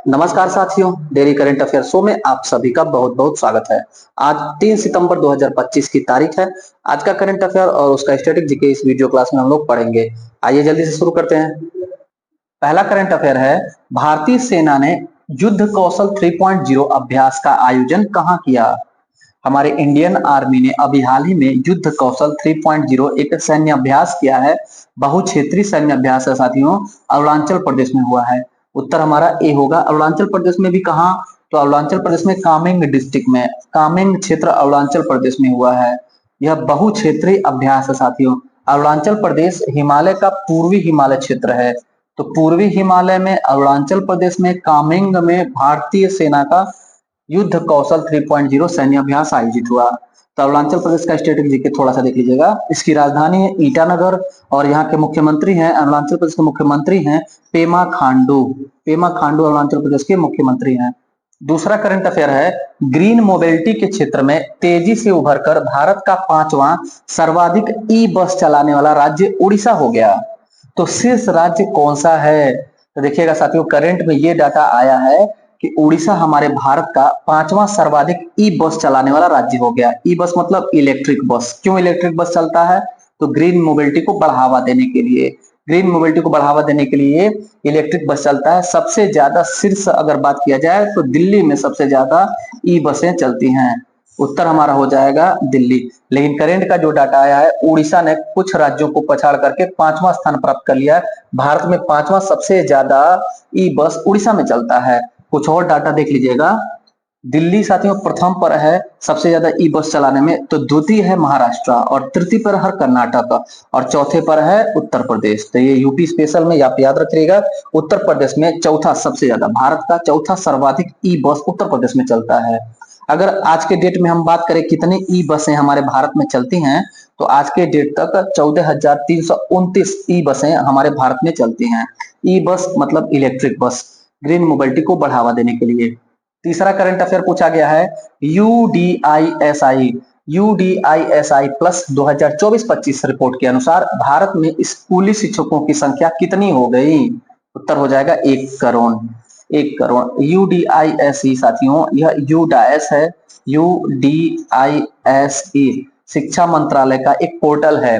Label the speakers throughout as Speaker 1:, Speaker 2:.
Speaker 1: नमस्कार साथियों, daily current affair show में आप सभी का बहुत बहुत स्वागत है। आज 3 सितंबर 2025 की तारीख है। आज का करंट अफेयर और उसका स्टैटिक जीके इस वीडियो क्लास में हम लोग पढ़ेंगे। आइए जल्दी से शुरू करते हैं। पहला करंट अफेयर है, भारतीय सेना ने युद्ध कौशल 3.0 अभ्यास का आयोजन कहाँ किया? हमारे इंडियन आर्मी ने अभी हाल ही में युद्ध कौशल 3.0 एक सैन्य अभ्यास किया है। बहुक्षेत्रीय सैन्य अभ्यास है साथियों, अरुणाचल प्रदेश में हुआ है। उत्तर हमारा ए होगा। अरुणाचल प्रदेश में भी कहाँ? तो अरुणाचल प्रदेश में कामेंग डिस्ट्रिक्ट में, कामेंग क्षेत्र अरुणाचल प्रदेश में हुआ है। यह बहुक्षेत्रीय अभ्यास है साथियों। अरुणाचल प्रदेश हिमालय का पूर्वी हिमालय क्षेत्र है, तो पूर्वी हिमालय में अरुणाचल प्रदेश में कामेंग में भारतीय सेना का युद्ध कौशल 3.0 सैन्य अभ्यास आयोजित हुआ। तो अरुणाचल प्रदेश का स्टेटिक जीके थोड़ा सा देख लीजिएगा। इसकी राजधानी है ईटानगर और यहाँ के मुख्यमंत्री हैं, अरुणाचल प्रदेश के मुख्यमंत्री हैं पेमा खांडू। पेमा खांडू अरुणाचल प्रदेश के मुख्यमंत्री हैं। दूसरा करंट अफेयर है, ग्रीन मोबिलिटी के क्षेत्र में तेजी से उभरकर भारत का 5वां सर्वाधिक ई बस चलाने वाला राज्य उड़ीसा हो गया। तो शीर्ष राज्य कौन सा है? तो देखिएगा साथियों, करंट में ये डाटा आया है कि उड़ीसा हमारे भारत का 5वां सर्वाधिक ई बस चलाने वाला राज्य हो गया। ई बस मतलब इलेक्ट्रिक बस। क्यों इलेक्ट्रिक बस चलता है? तो ग्रीन मोबिलिटी को बढ़ावा देने के लिए। ग्रीन मोबिलिटी को बढ़ावा देने के लिए इलेक्ट्रिक बस चलता है। सबसे ज्यादा शीर्ष अगर बात किया जाए तो दिल्ली में सबसे ज्यादा ई बसें चलती हैं। उत्तर हमारा हो जाएगा दिल्ली। लेकिन करंट का जो डाटा आया है, उड़ीसा ने कुछ राज्यों को पछाड़ करके 5वां स्थान प्राप्त कर लिया है। भारत में 5वां सबसे ज्यादा ई बस उड़ीसा में चलता है। कुछ और डाटा देख लीजिएगा। दिल्ली साथियों प्रथम पर है सबसे ज्यादा ई बस चलाने में, तो द्वितीय है महाराष्ट्र और तृतीय पर है कर्नाटक और चौथे पर है उत्तर प्रदेश। तो ये यूपी स्पेशल में आप याद रखिएगा। उत्तर प्रदेश में चौथा सबसे ज्यादा, भारत का चौथा सर्वाधिक ई बस उत्तर प्रदेश में चलता है। अगर आज के डेट में हम बात करें कितनी ई बसें हमारे भारत में चलती हैं, तो आज के डेट तक 14,329 ई बसें हमारे भारत में चलती हैं। ई बस मतलब इलेक्ट्रिक बस, ग्रीन मोबिलिटी को बढ़ावा देने के लिए। तीसरा करंट अफेयर पूछा गया है, यूडीआईएसआई प्लस 2024-25 रिपोर्ट के अनुसार भारत में स्कूली शिक्षकों की संख्या कितनी हो गई? उत्तर हो जाएगा 1 करोड़। 1 करोड़। यूडीआईएसई साथियों, यह यूडाएस है। यूडीआईएसई शिक्षा मंत्रालय का एक पोर्टल है।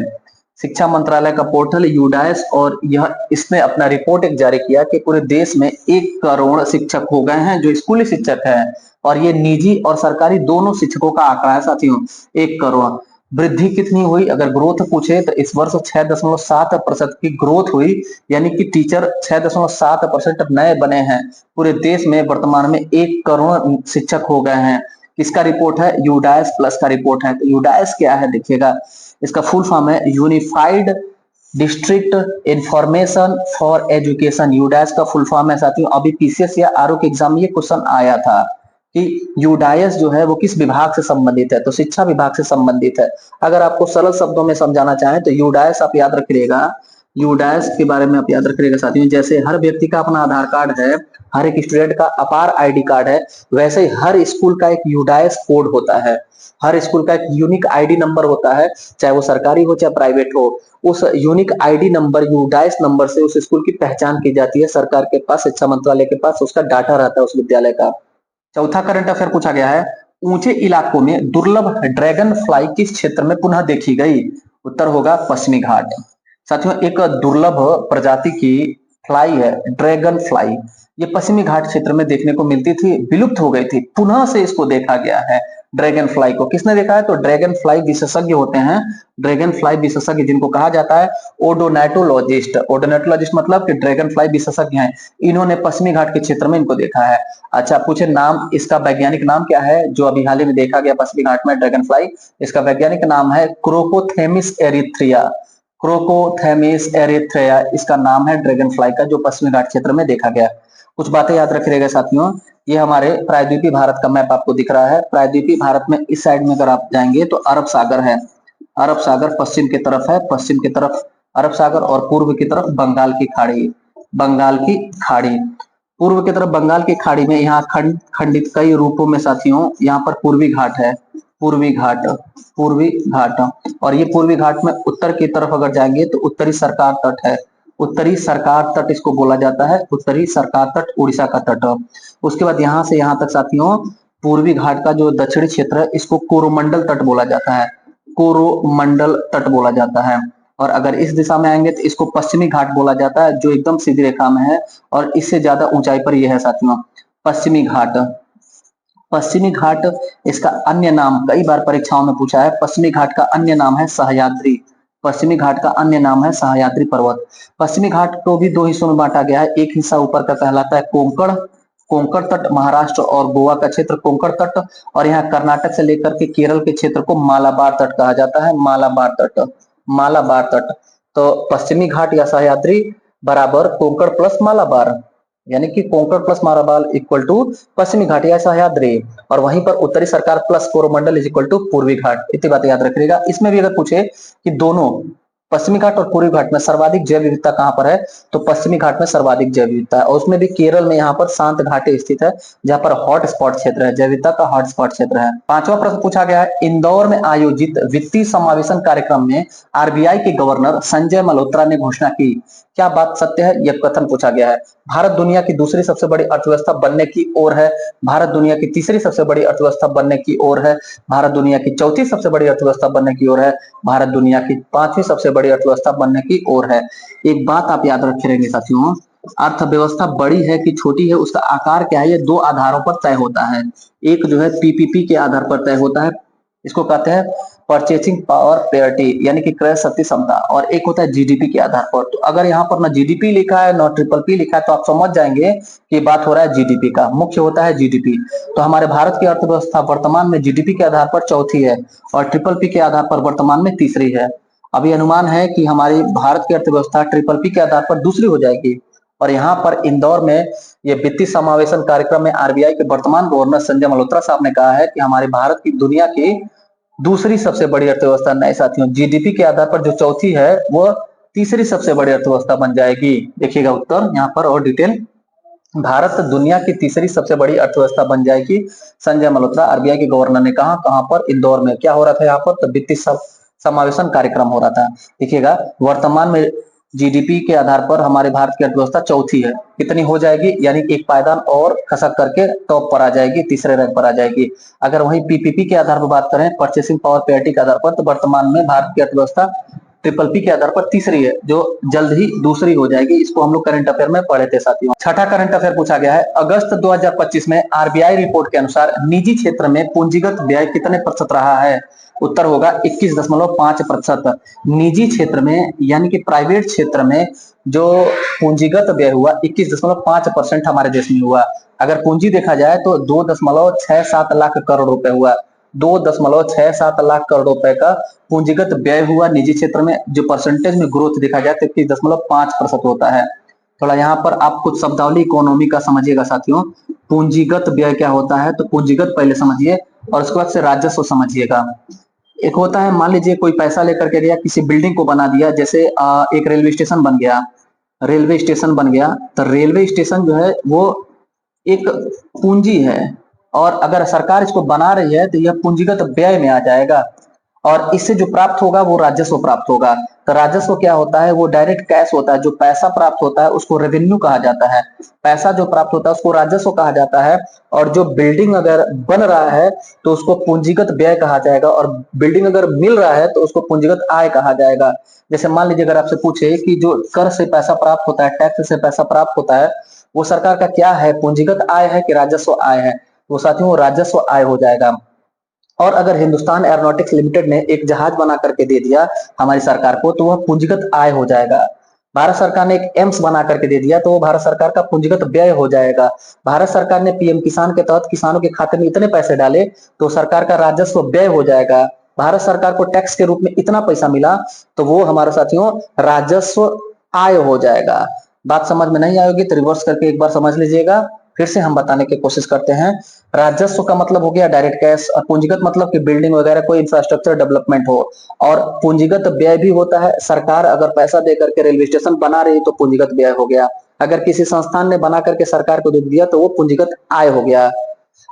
Speaker 1: शिक्षा मंत्रालय का पोर्टल यूडाइस, और यह इसने अपना रिपोर्ट एक जारी किया कि पूरे देश में 1 करोड़ शिक्षक हो गए हैं जो स्कूली शिक्षक हैं। और ये निजी और सरकारी दोनों शिक्षकों का आंकड़ा है साथियों। 1 करोड़। वृद्धि कितनी हुई अगर ग्रोथ पूछे तो इस वर्ष 6.7% की ग्रोथ हुई, यानी कि टीचर 6.7% नए बने हैं। पूरे देश में वर्तमान में 1 करोड़ शिक्षक हो गए हैं। किसका रिपोर्ट है? यूडाइस प्लस का रिपोर्ट है। तो यूडाइस क्या है देखिएगा, इसका फुल फॉर्म है unified district information for education. UDISE का फुल फॉर्म है साथियों। अभी पीसीएस या आरओ के एग्जाम में ये क्वेश्चन आया था कि यूडाइस जो है वो किस विभाग से संबंधित है, तो शिक्षा विभाग से संबंधित है। अगर आपको सरल शब्दों में समझाना चाहें तो यूडाइस आप याद रखिएगा। यूडाइस के बारे में आप याद रखिएगा साथियों, जैसे हर व्यक्ति का अपना आधार कार्ड है, हर एक स्टूडेंट का अपार आईडी कार्ड है, वैसे ही हर स्कूल का एक यूडाइस कोड होता है। हर स्कूल का एक यूनिक आईडी नंबर होता है, चाहे वो सरकारी हो चाहे प्राइवेट हो। उस unique ID number, UDISE number से उस स्कूल की पहचान की जाती है। सरकार के पास, शिक्षा मंत्रालय के पास उसका डाटा रहता है उस विद्यालय का। चौथा करंट अफेयर पूछा गया है, ऊंचे इलाकों में दुर्लभ ड्रैगन फ्लाई किस क्षेत्र में पुनः देखी गई? उत्तर होगा पश्चिमी घाट। साथियों, एक दुर्लभ प्रजाति की फ्लाई है ड्रैगन फ्लाई। ये पश्चिमी घाट क्षेत्र में देखने को मिलती थी, विलुप्त हो गई थी, पुनः से इसको देखा गया है। ड्रैगन फ्लाई को किसने देखा है? तो ड्रैगन फ्लाई विशेषज्ञ होते हैं। ड्रैगन फ्लाई विशेषज्ञ जिनको कहा जाता है ओडोनाटोलॉजिस्ट। ओडोनाटोलॉजिस्ट मतलब कि ड्रैगन फ्लाई विशेषज्ञ हैं। इन्होंने पश्चिमी घाट के क्षेत्र में इनको देखा है। अच्छा पूछे नाम, इसका वैज्ञानिक नाम क्या है जो अभी हाल ही में देखा गया पश्चिमी घाट में ड्रैगन फ्लाई? इसका वैज्ञानिक नाम है क्रोकोथेमिस एरिथ्रिया। क्रोकोथेमिस एरिथ्रिया इसका नाम है ड्रैगन फ्लाई का, जो पश्चिमी घाट क्षेत्र में देखा गया। कुछ बातें याद रखिएगा साथियों। ये हमारे प्रायद्वीपीय भारत का मैप आपको दिख रहा है। प्रायद्वीपीय भारत में इस साइड में अगर आप जाएंगे तो अरब सागर है। अरब सागर पश्चिम की तरफ है, पश्चिम की तरफ अरब सागर और पूर्व की तरफ बंगाल की खाड़ी। बंगाल की खाड़ी, पूर्व की तरफ बंगाल की खाड़ी में यहाँ खंडित कई रूपों में साथियों, यहाँ पर पूर्वी घाट है। पूर्वी घाट, पूर्वी घाट। और ये पूर्वी घाट में उत्तर की तरफ अगर जाएंगे तो उत्तरी सरकार तट है। उत्तरी सरकार तट इसको बोला जाता है, उत्तरी सरकार तट उड़ीसा का तट। उसके बाद यहाँ से यहाँ तक साथियों पूर्वी घाट का जो दक्षिणी क्षेत्र है इसको कोरोमंडल तट बोला जाता है, कोरोमंडल तट बोला जाता है। और अगर इस दिशा में आएंगे तो इसको पश्चिमी घाट बोला जाता है, जो एकदम सीधी रेखा में है और इससे ज्यादा ऊंचाई पर यह है साथियों, पश्चिमी घाट। पश्चिमी घाट इसका अन्य नाम कई बार परीक्षाओं में पूछा है, पश्चिमी घाट का अन्य नाम है सह्याद्री। पश्चिमी घाट का अन्य नाम है सह्याद्री पर्वत। पश्चिमी घाट को भी दो हिस्सों में बांटा गया है, एक हिस्सा ऊपर का कहलाता है कोंकण, कोंकण तट महाराष्ट्र और गोवा का क्षेत्र कोंकण तट, और यहाँ कर्नाटक से लेकर के केरल के क्षेत्र को मालाबार तट कहा जाता है, मालाबार तट, मालाबार तट। तो पश्चिमी घाट या सह्याद्री बराबर कोंकण प्लस मालाबार, यानी कि Konkan plus Malabar equal to पश्चिमी घाट या सह्याद्री, और वहीं पर उत्तरी सरकार plus Coromandel is equal to पूर्वी घाट। इतनी बात याद रखिएगा। इसमें भी अगर पूछे कि दोनों पश्चिमी घाट और पूर्वी घाट में सर्वाधिक जैव विविधता कहां पर है, तो पश्चिमी घाट में सर्वाधिक जैव विविधता है, और उसमें भी केरल में यहाँ पर शांत घाटी स्थित है, जहां पर हॉट स्पॉट क्षेत्र है, जैव विविधता का हॉट स्पॉट क्षेत्र है। पांचवा प्रश्न पूछा गया है, इंदौर में आयोजित वित्तीय समावेशन कार्यक्रम में आरबीआई के गवर्नर संजय मल्होत्रा ने घोषणा की, क्या बात सत्य है? यह कथन पूछा गया है। भारत दुनिया की दूसरी सबसे बड़ी अर्थव्यवस्था बनने की ओर है, भारत दुनिया की तीसरी सबसे बड़ी अर्थव्यवस्था बनने की ओर है, भारत दुनिया की चौथी सबसे बड़ी अर्थव्यवस्था बनने की ओर है, भारत दुनिया की पांचवी सबसे बड़ी अर्थव्यवस्था बनने की ओर है। एक बात आप याद रखे रहेंगे साथियों, अर्थव्यवस्था बड़ी है कि छोटी है उसका आकार क्या है, ये दो आधारों पर तय होता है। एक जो है पीपीपी के आधार पर तय होता है, इसको कहते हैं परचेसिंग पावर पेरिटी, यानी कि क्रय शक्ति क्षमता, और एक होता है जीडीपी के आधार पर। तो अगर यहाँ पर ना जीडीपी लिखा है ना ट्रिपल पी लिखा है तो आप समझ जाएंगे कि बात हो रहा है जीडीपी का, मुख्य होता है जीडीपी। तो हमारे भारत की अर्थव्यवस्था वर्तमान में जीडीपी के आधार पर चौथी है और ट्रिपल पी के आधार पर वर्तमान में तीसरी है। अभी अनुमान है कि हमारी भारत की अर्थव्यवस्था ट्रिपल पी के आधार पर दूसरी हो जाएगी। और यहाँ पर इंदौर में ये वित्तीय समावेशन कार्यक्रम में आरबीआई के वर्तमान गवर्नर संजय मल्होत्रा साहब ने कहा है कि हमारे भारत की दुनिया की दूसरी सबसे बड़ी अर्थव्यवस्था नए साथियों जीडीपी के आधार पर जो चौथी है वो तीसरी सबसे बड़ी अर्थव्यवस्था बन जाएगी। देखिएगा उत्तर यहाँ पर और डिटेल, भारत दुनिया की तीसरी सबसे बड़ी अर्थव्यवस्था बन जाएगी, संजय मल्होत्रा आरबीआई के गवर्नर ने कहा। कहां पर? इंदौर में। क्या हो रहा था यहाँ पर? तो वित्तीय समावेशन कार्यक्रम हो रहा था। देखिएगा वर्तमान में जीडीपी के आधार पर हमारे भारत की अर्थव्यवस्था चौथी है, कितनी हो जाएगी, यानी एक पायदान और खसक करके टॉप पर आ जाएगी, तीसरे रैंक पर आ जाएगी। अगर वही पीपीपी के आधार पर बात करें, परचेसिंग पावर पेरिटी के आधार पर, तो वर्तमान में भारत की अर्थव्यवस्था ट्रिपल पी के आधार पर तीसरी है, जो जल्द ही दूसरी हो जाएगी। इसको हम लोग करंट अफेयर में पढ़े थे साथियों। छठा करंट अफेयर पूछा गया है, अगस्त 2025 में आरबीआई रिपोर्ट के अनुसार निजी क्षेत्र में पूंजीगत व्यय कितने प्रतिशत रहा है? उत्तर होगा 21.5%। निजी क्षेत्र में यानी कि प्राइवेट क्षेत्र में जो पूंजीगत व्यय हुआ 21.5% हमारे देश में हुआ। अगर पूंजी देखा जाए तो 2.67 लाख करोड़ रुपए हुआ, 2.67 लाख करोड़ रुपए का पूंजीगत व्यय हुआ निजी क्षेत्र में। जो परसेंटेज में ग्रोथ देखा जाए तो 21.5% होता है। थोड़ा यहाँ पर आप कुछ शब्दावली इकोनॉमी का समझिएगा साथियों। पूंजीगत व्यय क्या होता है, तो पूंजीगत पहले समझिए और उसके बाद से राजस्व समझिएगा। एक होता है, मान लीजिए कोई पैसा लेकर के गया किसी बिल्डिंग को बना दिया, जैसे एक रेलवे स्टेशन बन गया, रेलवे स्टेशन बन गया, तो रेलवे स्टेशन जो है वो एक पूंजी है, और अगर सरकार इसको बना रही है तो यह पूंजीगत व्यय में आ जाएगा, और इससे जो प्राप्त होगा वो राजस्व प्राप्त होगा। तो राजस्व क्या होता है? वो डायरेक्ट कैश होता है। जो पैसा प्राप्त होता है उसको रेवेन्यू कहा जाता है, पैसा जो प्राप्त होता है उसको राजस्व कहा जाता है, और जो बिल्डिंग अगर बन रहा है तो उसको पूंजीगत व्यय कहा जाएगा, और बिल्डिंग अगर मिल रहा है तो उसको पूंजीगत आय कहा जाएगा। जैसे मान लीजिए अगर आपसे पूछे कि जो कर से पैसा प्राप्त होता है, टैक्स से पैसा प्राप्त होता है, वो सरकार का क्या है, पूंजीगत आय है कि राजस्व आय है? वो साथियों राजस्व आय हो जाएगा। और अगर हिंदुस्तान एरोनॉटिक्स लिमिटेड ने एक जहाज बना करके दे दिया हमारी सरकार को, तो वह पूंजीगत आय हो जाएगा। भारत सरकार ने एक एम्स बना करके दे दिया तो वो भारत सरकार का पूंजीगत व्यय हो जाएगा। भारत सरकार ने पीएम किसान के तहत किसानों के खाते में इतने पैसे डाले तो सरकार का राजस्व व्यय हो जाएगा। भारत सरकार को टैक्स के रूप में इतना पैसा मिला तो वो हमारे साथियों राजस्व आय हो जाएगा। बात समझ में नहीं आएगी तो रिवर्स करके एक बार समझ लीजिएगा, फिर से हम बताने की कोशिश करते हैं। राजस्व का मतलब हो गया डायरेक्ट कैश, और पूंजीगत मतलब कि बिल्डिंग वगैरह कोई इंफ्रास्ट्रक्चर डेवलपमेंट हो, और पूंजीगत व्यय भी होता है। सरकार अगर पैसा दे करके रेलवे स्टेशन बना रही है तो पूंजीगत व्यय हो गया। अगर किसी संस्थान ने बना करके सरकार को दे दिया तो वो पूंजीगत आय हो गया।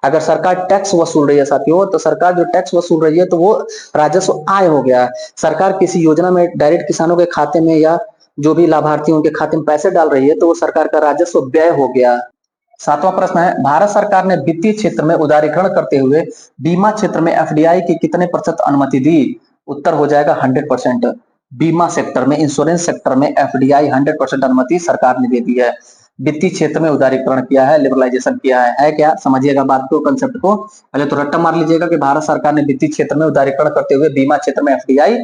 Speaker 1: अगर सरकार टैक्स वसूल रही है साथियों, तो सरकार जो टैक्स वसूल रही है तो वो राजस्व आय हो गया। सरकार किसी योजना में डायरेक्ट किसानों के खाते में या जो भी लाभार्थी उनके खाते में पैसे डाल रही है, तो वो सरकार का राजस्व व्यय हो गया। सातवां प्रश्न है, भारत सरकार ने वित्तीय क्षेत्र में उदारीकरण करते हुए बीमा क्षेत्र में एफडीआई की कितने प्रतिशत अनुमति दी? उत्तर हो जाएगा 100%। बीमा सेक्टर में, इंश्योरेंस सेक्टर में एफडीआई 100% अनुमति सरकार ने दे दी है। वित्तीय क्षेत्र में उदारीकरण किया है, लिबरलाइजेशन किया है क्या? समझिएगा बात को, कंसेप्ट को। पहले तो रट्टा मार लीजिएगा कि भारत सरकार ने वित्तीय क्षेत्र में उदारीकरण करते हुए बीमा क्षेत्र में एफडीआई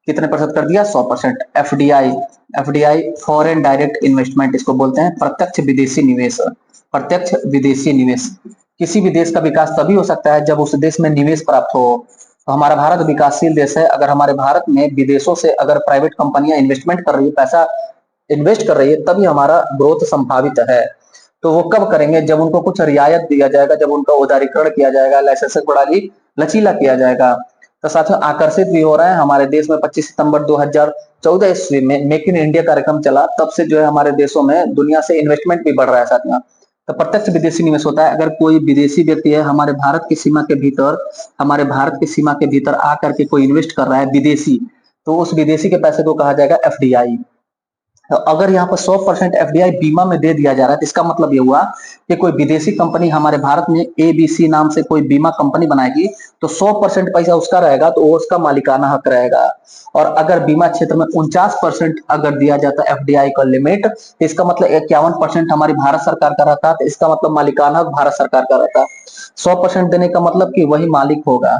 Speaker 1: कितने प्रतिशत कर दिया? 100%। FDI, FDI foreign direct investment इसको बोलते हैं, प्रत्यक्ष विदेशी निवेश। प्रत्यक्ष विदेशी निवेश, किसी भी देश का विकास तभी हो सकता है जब उस देश में निवेश प्राप्त हो। तो हमारा भारत विकासशील देश है, अगर हमारे भारत में विदेशों से अगर प्राइवेट कंपनियां इन्वेस्टमेंट कर रही है, पैसा इन्वेस्ट कर रही है, तभी हमारा ग्रोथ संभावित है। तो वो कब करेंगे? जब उनको कुछ रियायत दिया जाएगा, जब उनका उदारीकरण किया जाएगा, लाइसेंस प्रणाली लचीला किया जाएगा। तो साथियों, आकर्षित भी हो रहे हैं हमारे देश में 25 सितंबर 2014 ईस्वी में मेक इन इंडिया कार्यक्रम चला, तब से जो है हमारे देशों में दुनिया से इन्वेस्टमेंट भी बढ़ रहा है साथियों। तो प्रत्यक्ष विदेशी निवेश होता है, अगर कोई विदेशी व्यक्ति है हमारे भारत की सीमा के भीतर, हमारे भारत की सीमा के भीतर आकर के कोई इन्वेस्ट कर रहा है विदेशी, तो उस विदेशी के पैसे को कहा जाएगा एफडीआई। तो अगर यहाँ पर 100% एफडीआई बीमा में दे दिया जा रहा है, तो इसका मतलब ये हुआ कि कोई विदेशी कंपनी हमारे भारत में एबीसी नाम से कोई बीमा कंपनी बनाएगी, तो 100% पैसा उसका रहेगा, तो वो उसका मालिकाना हक रहेगा। और अगर बीमा क्षेत्र में 49% अगर दिया जाता है एफडीआई का लिमिट, तो इसका मतलब 51% हमारी भारत सरकार का रहता है, तो इसका मतलब मालिकाना हक भारत सरकार का रहता है। 100% देने का मतलब कि वही मालिक होगा।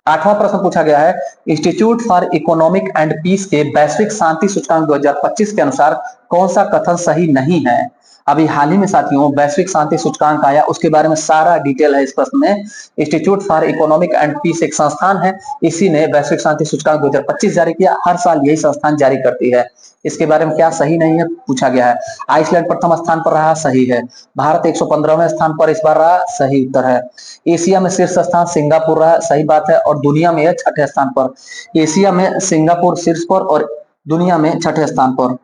Speaker 1: आठवां प्रश्न पूछा गया है, institute for economic and peace के वैश्विक शांति सूचकांक 2025 के अनुसार कौन सा कथन सही नहीं है? अभी हाल ही में साथियों वैश्विक शांति सूचकांक आया, उसके बारे में सारा डिटेल है इस प्रश्न में। Institute for economic and peace एक संस्थान है, इसी ने वैश्विक शांति सूचकांक 2025 जारी किया। हर साल यही संस्थान जारी करती है। इसके बारे में क्या सही नहीं है पूछा गया है। आइसलैंड प्रथम स्थान पर रहा, सही है। भारत 115वें स्थान पर इस बार रहा, सही उत्तर है। एशिया में शीर्ष स्थान सिंगापुर रहा, सही बात है। और दुनिया में छठे स्थान पर। एशिया में सिंगापुर शीर्ष पर और दुनिया में छठे स्थान पर।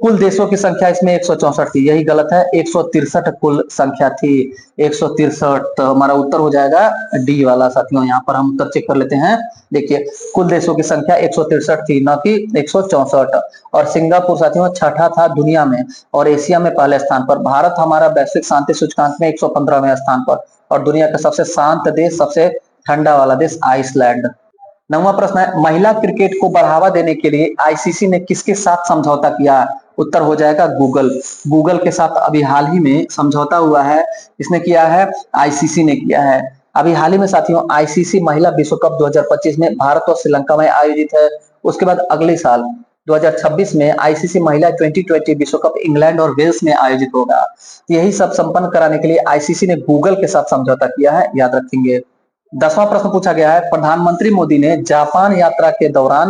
Speaker 1: कुल देशों की संख्या इसमें 164 थी, यही गलत है, 163 कुल संख्या थी। 163, तो हमारा उत्तर हो जाएगा डी वाला साथियों। यहाँ पर हम उत्तर चेक कर लेते हैं। देखिए, कुल देशों की संख्या 163 थी, न कि 164। और सिंगापुर साथियों छठा था दुनिया में, और एशिया में पहले स्थान पर। भारत हमारा वैश्विक शांति सूचकांक में 115वें स्थान पर, और दुनिया का सबसे शांत देश, सबसे ठंडा वाला देश आइसलैंड। नौवां प्रश्न है, महिला क्रिकेट को बढ़ावा देने के लिए आईसीसी ने किसके साथ समझौता किया? उत्तर हो जाएगा गूगल। गूगल के साथ अभी हाल ही में समझौता हुआ है। किसने किया है? आईसीसी ने किया है। अभी हाल ही में साथियों आईसीसी महिला विश्व कप 2025 में भारत और श्रीलंका में आयोजित है। उसके बाद अगले साल 2026 में आईसीसी महिला 2020 विश्व कप इंग्लैंड और वेल्स में आयोजित होगा। यही सब संपन्न कराने के लिए आईसीसी ने गूगल के साथ समझौता किया है, याद रखेंगे। 10वां प्रश्न पूछा गया है, प्रधानमंत्री मोदी ने जापान यात्रा के दौरान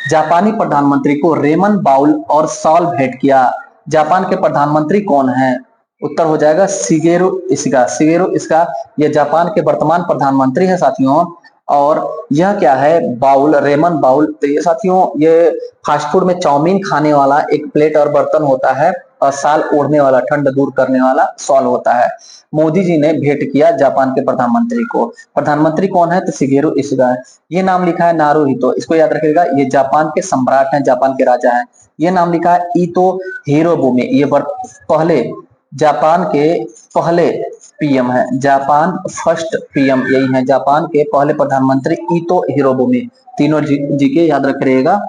Speaker 1: जापानी प्रधानमंत्री को रेमन बाउल और सॉल भेंट किया। जापान के प्रधानमंत्री कौन है? उत्तर हो जाएगा शिगेरू इशिगा। शिगेरू इशिगा ये जापान के वर्तमान प्रधानमंत्री है साथियों। और यह क्या है? Bowl, ramen bowl. तो ये साथियों ये फास्ट फूड में चाउमीन खाने वाला एक प्लेट और बर्तन होता है, और साल ओढ़ने वाला, ठंड दूर करने वाला सॉल होता है। मोदी जी ने भेंट किया जापान के प्रधानमंत्री को। प्रधानमंत्री कौन है? तो शिगेरू इशिगा है। ये नाम लिखा है नारुहितो, इसको याद रखिएगा, ये जापान के सम्राट हैं, जापान के राजा हैं। ये नाम लिखा है ईतो हिरोबुमी, ये पहले जापान के पहले पीएम है। जापान फर्स्ट पीएम यही है, जापान के पहले प्रधानमंत्री ईतो हिरोबुमी। तीनों जी के याद रख रखिएगा।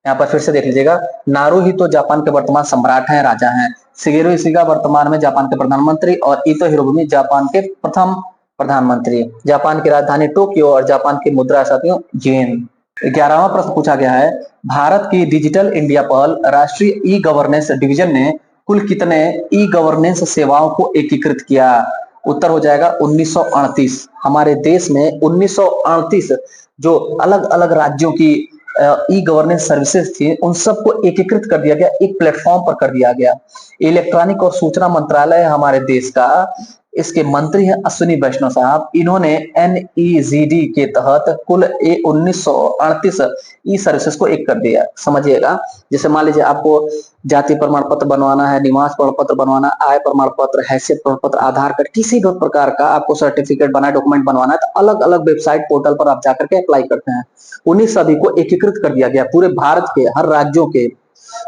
Speaker 1: यहाँ पर फिर से देख लीजिएगा, नारुहितो जापान के वर्तमान सम्राट हैं, राजा हैं। शिगेरू इशिगा वर्तमान में जापान के प्रधानमंत्री, और ईतो हिरोबुमी जापान के प्रथम प्रधानमंत्री। जापान की राजधानी टोक्यो और जापान की मुद्रा साथियों येन। 11वां प्रश्न पूछा गया है, भारत की डिजिटल इंडिया पहल राष्ट्रीय ई गवर्नेंस डिवीजन ने कुल कितने ई गवर्नेंस सेवाओं को एकीकृत किया? उत्तर हो जाएगा 1938। हमारे देश में 1938 जो अलग अलग राज्यों की ई गवर्नेंस सर्विसेज थी, उन सबको एकीकृत कर दिया गया, एक प्लेटफॉर्म पर कर दिया गया। इलेक्ट्रॉनिक और सूचना मंत्रालय हमारे देश का, इसके मंत्री हैं अश्विनी वैष्णव साहब। इन्होंने एनईजीडी के तहत कुल 1938 ई सर्विसेज को एक कर दिया। समझिएगा, जैसे मान लीजिए आपको जाति प्रमाण पत्र बनवाना है, निवास प्रमाण पत्र बनवाना, आय प्रमाण पत्र, हैसियत प्रमाण पत्र, आधार कार्ड, किसी भी प्रकार का आपको सर्टिफिकेट बना, डॉक्यूमेंट बनवाना है, तो अलग अलग वेबसाइट पोर्टल पर आप जाकर के अप्लाई करते हैं। उन्हीं सभी को एकीकृत कर दिया गया पूरे भारत के हर राज्यों के।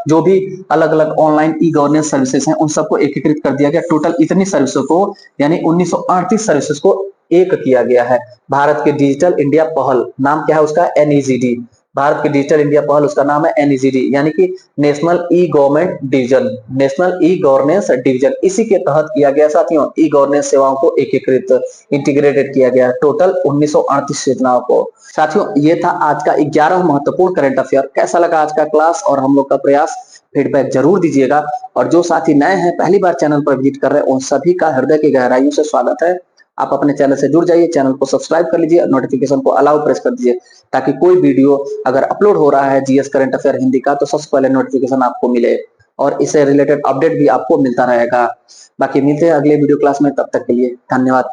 Speaker 1: जो भी अलग अलग ऑनलाइन ई गवर्नेंस सर्विसेज हैं उन सबको एकीकृत कर दिया गया। टोटल इतनी सर्विसों को यानी 1938 सर्विसेज को एक किया गया है। भारत के डिजिटल इंडिया पहल, नाम क्या है उसका, एनईजीडी। भारत की डिजिटल इंडिया पहल, उसका नाम है एनईजीडी, यानी कि national e government division, national e governance division. इसी के तहत किया गया साथियों, ई गवर्नेंस सेवाओं को एकीकृत, इंटीग्रेटेड किया गया टोटल 1938 योजनाओं को। साथियों ये था आज का 11 महत्वपूर्ण करंट अफेयर। कैसा लगा आज का क्लास और हम लोग का प्रयास, फीडबैक जरूर दीजिएगा। और जो साथी नए हैं, पहली बार चैनल पर विजिट कर रहे हैं, उन सभी का हृदय की गहराइयों से स्वागत है। आप अपने चैनल से जुड़ जाइए, चैनल को सब्सक्राइब कर लीजिए और नोटिफिकेशन को अलाउ प्रेस कर दीजिए, ताकि कोई वीडियो अगर अपलोड हो रहा है जीएस करंट अफेयर हिंदी का तो सबसे पहले नोटिफिकेशन आपको मिले और इससे रिलेटेड अपडेट भी आपको मिलता रहेगा। बाकी मिलते हैं अगले वीडियो क्लास में, तब तक के लिए धन्यवाद।